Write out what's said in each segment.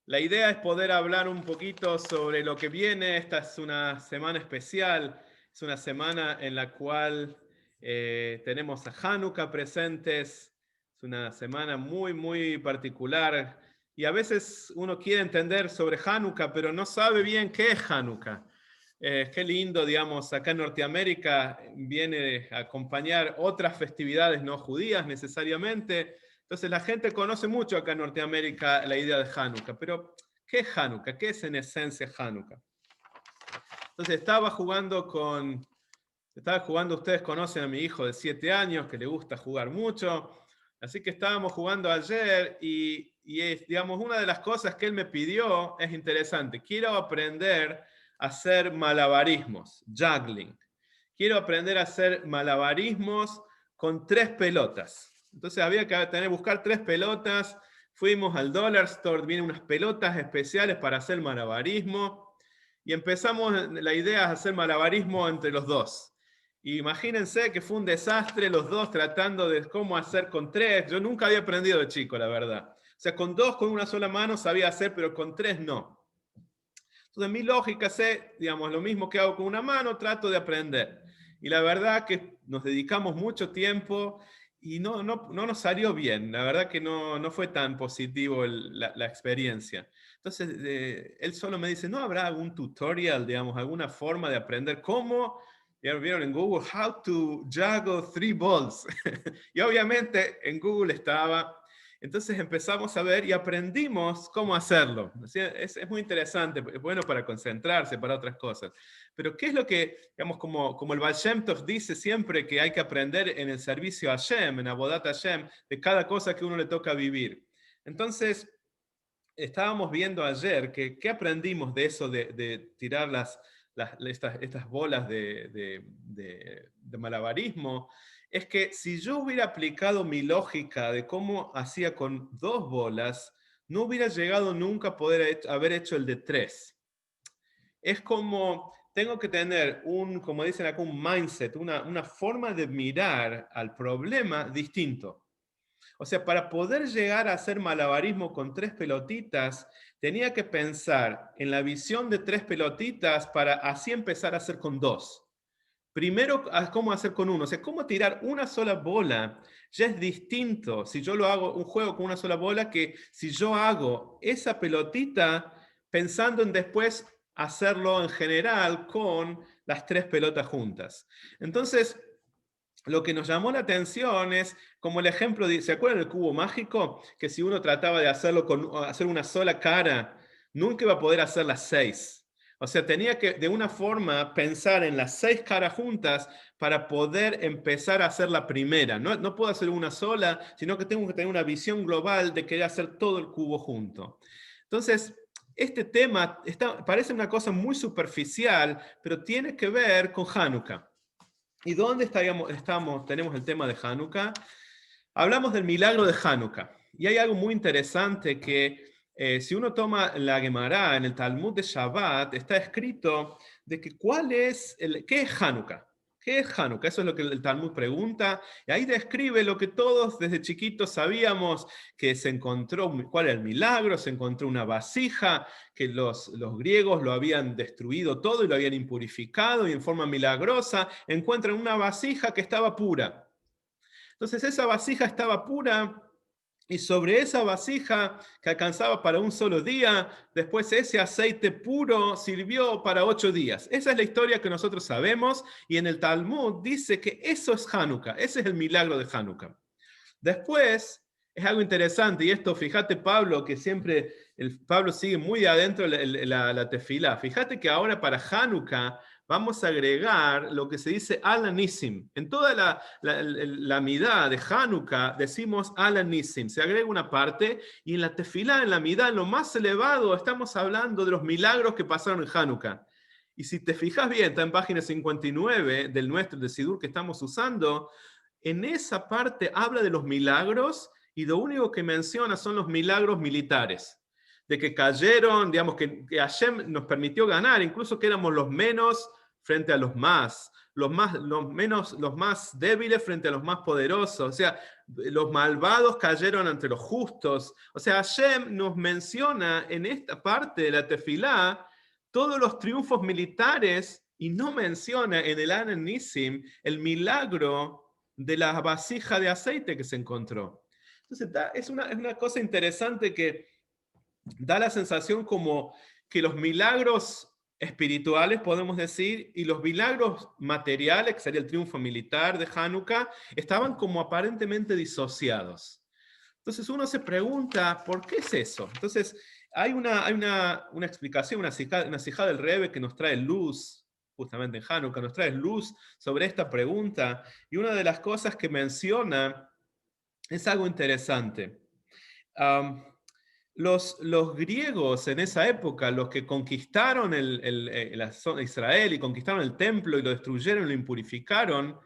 La idea es poder hablar un poquito sobre lo que viene. Esta es una semana especial, es una semana en la cual tenemos a Hanukkah presentes. Es una semana muy particular y a veces uno quiere entender sobre Hanukkah, pero no sabe bien qué es Hanukkah. Qué lindo, digamos, acá en Norteamérica viene a acompañar otras festividades no judías necesariamente. Entonces la gente conoce mucho acá en Norteamérica la idea de Hanukkah, pero ¿qué es Hanukkah? ¿Qué es en esencia Hanukkah? Entonces estaba jugando, ustedes conocen a mi hijo de 7 años que le gusta jugar mucho, así que estábamos jugando ayer y es, digamos, una de las cosas que él me pidió es interesante. Quiero aprender a hacer malabarismos, juggling. Quiero aprender a hacer malabarismos con 3 pelotas. Entonces había que buscar 3 pelotas. Fuimos al Dollar Store, vienen unas pelotas especiales para hacer malabarismo. Y empezamos, la idea es hacer malabarismo entre los dos. Y imagínense que fue un desastre los dos tratando de cómo hacer con 3. Yo nunca había aprendido de chico, la verdad. O sea, con 2, con una sola mano sabía hacer, pero con 3 no. Entonces mi lógica es, digamos, lo mismo que hago con una mano, trato de aprender. Y la verdad que nos dedicamos mucho tiempo y no nos salió bien. La verdad que no fue tan positivo la experiencia. Entonces él solo me dice, ¿no habrá algún tutorial, digamos, alguna forma de aprender cómo? Ya vieron en Google, how to juggle 3 balls. Y obviamente en Google estaba. Entonces empezamos a ver y aprendimos cómo hacerlo. Es muy interesante, es bueno para concentrarse, para otras cosas. Pero ¿qué es lo que, digamos, como el Baal Shem Tov dice siempre que hay que aprender en el servicio a Hashem, en Avodat Hashem, de cada cosa que uno le toca vivir? Entonces, estábamos viendo ayer que qué aprendimos de eso de tirar estas bolas de malabarismo, es que si yo hubiera aplicado mi lógica de cómo hacía con 2 bolas, no hubiera llegado nunca a poder haber hecho el de 3. Es como, tengo que tener como dicen acá, un mindset, una forma de mirar al problema distinto. O sea, para poder llegar a hacer malabarismo con 3 pelotitas, tenía que pensar en la visión de 3 pelotitas para así empezar a hacer con 2. Primero, cómo hacer con 1. O sea, cómo tirar una sola bola ya es distinto si yo lo hago un juego con una sola bola que si yo hago esa pelotita pensando en después hacerlo en general con las 3 pelotas juntas. Entonces, lo que nos llamó la atención es como el ejemplo, ¿se acuerdan del cubo mágico? Que si uno trataba de hacer una sola cara, nunca iba a poder hacer las 6. O sea, tenía que de una forma pensar en las 6 caras juntas para poder empezar a hacer la primera. No puedo hacer una sola, sino que tengo que tener una visión global de querer hacer todo el cubo junto. Entonces, este tema parece una cosa muy superficial, pero tiene que ver con Hanukkah. ¿Y dónde tenemos el tema de Hanukkah? Hablamos del milagro de Hanukkah. Y hay algo muy interesante que si uno toma la Gemara en el Talmud de Shabbat, está escrito de que ¿qué es Hanukkah? ¿Qué es Hanukkah? Eso es lo que el Talmud pregunta. Y ahí describe lo que todos desde chiquitos sabíamos, que se encontró, cuál era el milagro, se encontró una vasija, que los griegos lo habían destruido todo y lo habían impurificado y en forma milagrosa encuentran una vasija que estaba pura. Entonces esa vasija estaba pura y sobre esa vasija que alcanzaba para un solo día, después ese aceite puro sirvió para 8 días. Esa es la historia que nosotros sabemos y en el Talmud dice que eso es Hanukkah, ese es el milagro de Hanukkah. Después, es algo interesante, y esto, fíjate Pablo, que siempre, Pablo sigue muy adentro la tefilá. Fíjate que ahora para Hanukkah vamos a agregar lo que se dice Alanissim. En toda la midá de Hanukkah decimos Alanissim. Se agrega una parte, y en la tefilá, en la midá, en lo más elevado, estamos hablando de los milagros que pasaron en Hanukkah. Y si te fijas bien, está en página 59 del nuestro, de Sidur que estamos usando, en esa parte habla de los milagros y lo único que menciona son los milagros militares. De que cayeron, digamos que Hashem nos permitió ganar, incluso que éramos los menos frente a los más. los más débiles frente a los más poderosos. O sea, los malvados cayeron ante los justos. O sea, Hashem nos menciona en esta parte de la tefilá todos los triunfos militares y no menciona en el An Nisim el milagro de la vasija de aceite que se encontró. Entonces, es una cosa interesante que da la sensación como que los milagros espirituales, podemos decir, y los milagros materiales, que sería el triunfo militar de Hanukkah, estaban como aparentemente disociados. Entonces uno se pregunta, ¿por qué es eso? Entonces hay una explicación, una sijá del Rebbe que nos trae luz, justamente en Hanukkah, nos trae luz sobre esta pregunta, y una de las cosas que menciona es algo interesante. Um, los griegos en esa época, los que conquistaron la zona de Israel y conquistaron el templo y lo destruyeron y lo impurificaron,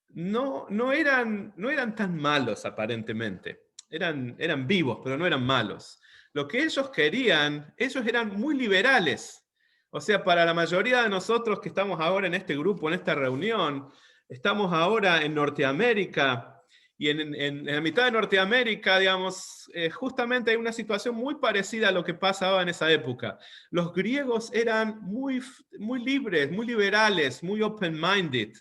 no eran tan malos aparentemente. Eran vivos, pero no eran malos. Lo que ellos querían, ellos eran muy liberales. O sea, para la mayoría de nosotros que estamos ahora en este grupo, en esta reunión, estamos ahora en Norteamérica, y en la mitad de Norteamérica, digamos, justamente hay una situación muy parecida a lo que pasaba en esa época. Los griegos eran muy libres, muy liberales, muy open-minded.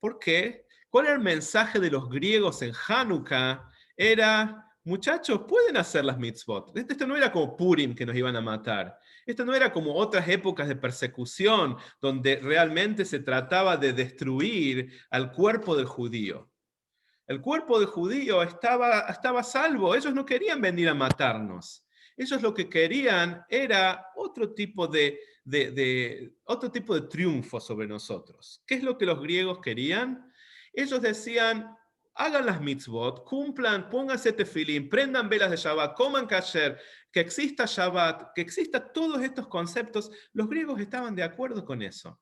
¿Por qué? ¿Cuál era el mensaje de los griegos en Hanukkah? Era, muchachos, pueden hacer las mitzvot. Esto no era como Purim, que nos iban a matar. Esto no era como otras épocas de persecución, donde realmente se trataba de destruir al cuerpo del judío. El cuerpo del judío estaba salvo. Ellos no querían venir a matarnos. Ellos lo que querían era otro tipo de triunfo sobre nosotros. ¿Qué es lo que los griegos querían? Ellos decían, hagan las mitzvot, cumplan, pónganse tefilín, prendan velas de Shabbat, coman kasher, que exista Shabbat, que exista todos estos conceptos. Los griegos estaban de acuerdo con eso.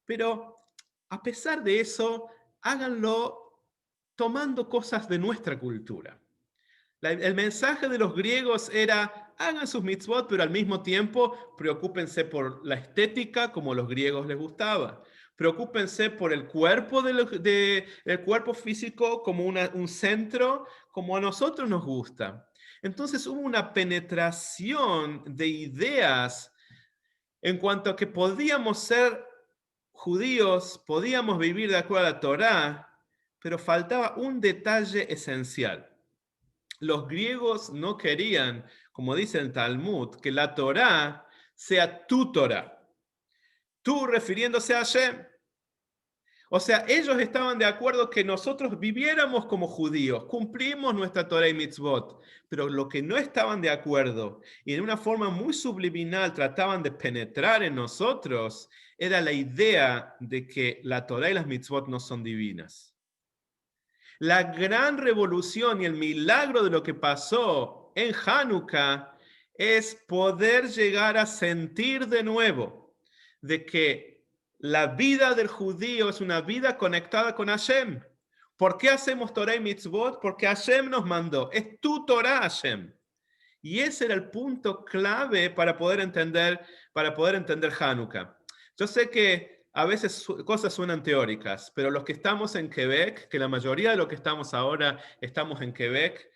Pero a pesar de eso, háganlo tomando cosas de nuestra cultura. El mensaje de los griegos era, hagan sus mitzvot, pero al mismo tiempo preocúpense por la estética como a los griegos les gustaba. Preocúpense por el cuerpo, el cuerpo físico como un centro, como a nosotros nos gusta. Entonces hubo una penetración de ideas en cuanto a que podíamos ser judíos, podíamos vivir de acuerdo a la Torá, pero faltaba un detalle esencial. Los griegos no querían, como dice el Talmud, que la Torá sea tu Torá. Tú refiriéndose a Hashem. O sea, ellos estaban de acuerdo que nosotros viviéramos como judíos, cumplimos nuestra Torah y mitzvot, pero lo que no estaban de acuerdo y de una forma muy subliminal trataban de penetrar en nosotros era la idea de que la Torah y las mitzvot no son divinas. La gran revolución y el milagro de lo que pasó en Hanukkah es poder llegar a sentir de nuevo de que la vida del judío es una vida conectada con Hashem. ¿Por qué hacemos Torah y Mitzvot? Porque Hashem nos mandó. Es tu Torah, Hashem. Y ese era el punto clave para poder entender Hanukkah. Yo sé que a veces cosas suenan teóricas, pero los que estamos en Quebec, que la mayoría de los que estamos ahora estamos en Quebec,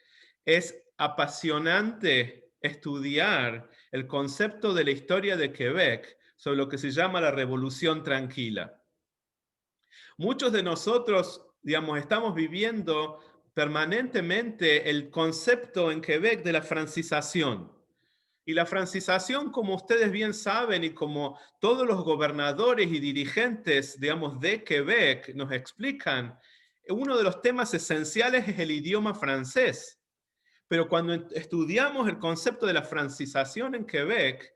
es apasionante estudiar el concepto de la historia de Quebec sobre lo que se llama la Revolución Tranquila. Muchos de nosotros, digamos, estamos viviendo permanentemente el concepto en Quebec de la francización. Y la francización, como ustedes bien saben y como todos los gobernadores y dirigentes, digamos, de Quebec nos explican, uno de los temas esenciales es el idioma francés. Pero cuando estudiamos el concepto de la francización en Quebec,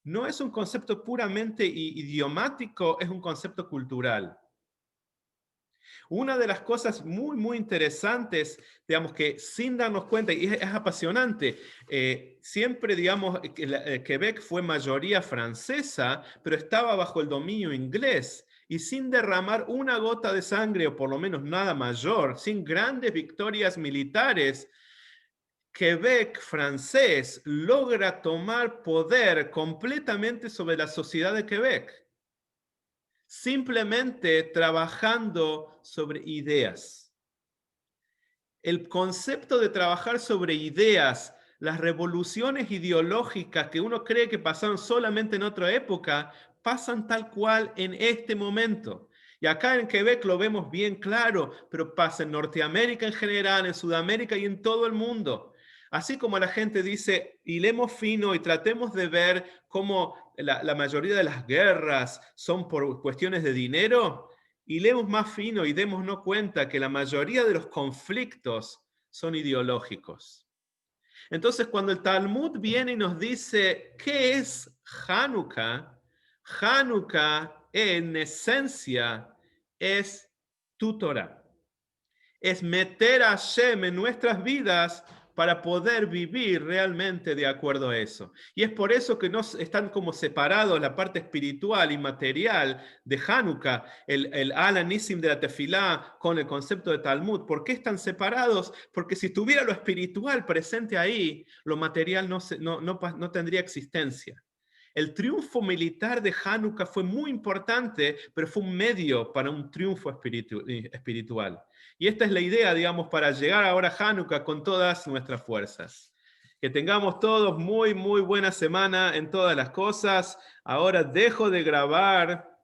no es un concepto puramente idiomático, es un concepto cultural. Una de las cosas muy interesantes, digamos, que sin darnos cuenta, y es apasionante, siempre, digamos, que Quebec fue mayoría francesa, pero estaba bajo el dominio inglés, y sin derramar una gota de sangre, o por lo menos nada mayor, sin grandes victorias militares, Quebec francés logra tomar poder completamente sobre la sociedad de Quebec. simplemente trabajando sobre ideas. El concepto de trabajar sobre ideas, las revoluciones ideológicas que uno cree que pasaron solamente en otra época, pasan tal cual en este momento. Y acá en Quebec lo vemos bien claro, pero pasa en Norteamérica en general, en Sudamérica y en todo el mundo. Así como la gente dice, hilemos fino y tratemos de ver cómo la mayoría de las guerras son por cuestiones de dinero, hilemos más fino y démonos cuenta que la mayoría de los conflictos son ideológicos. Entonces, cuando el Talmud viene y nos dice, ¿qué es Hanukkah? Hanukkah en esencia es tu Torah. Es meter a Hashem en nuestras vidas para poder vivir realmente de acuerdo a eso. Y es por eso que nos están como separados la parte espiritual y material de Hanukkah, el Al-Anissim de la Tefilá con el concepto de Talmud. ¿Por qué están separados? Porque si estuviera lo espiritual presente ahí, lo material no tendría existencia. El triunfo militar de Hanukkah fue muy importante, pero fue un medio para un triunfo espiritual. Y esta es la idea, digamos, para llegar ahora a Hanukkah con todas nuestras fuerzas. Que tengamos todos muy buena semana en todas las cosas. Ahora dejo de grabar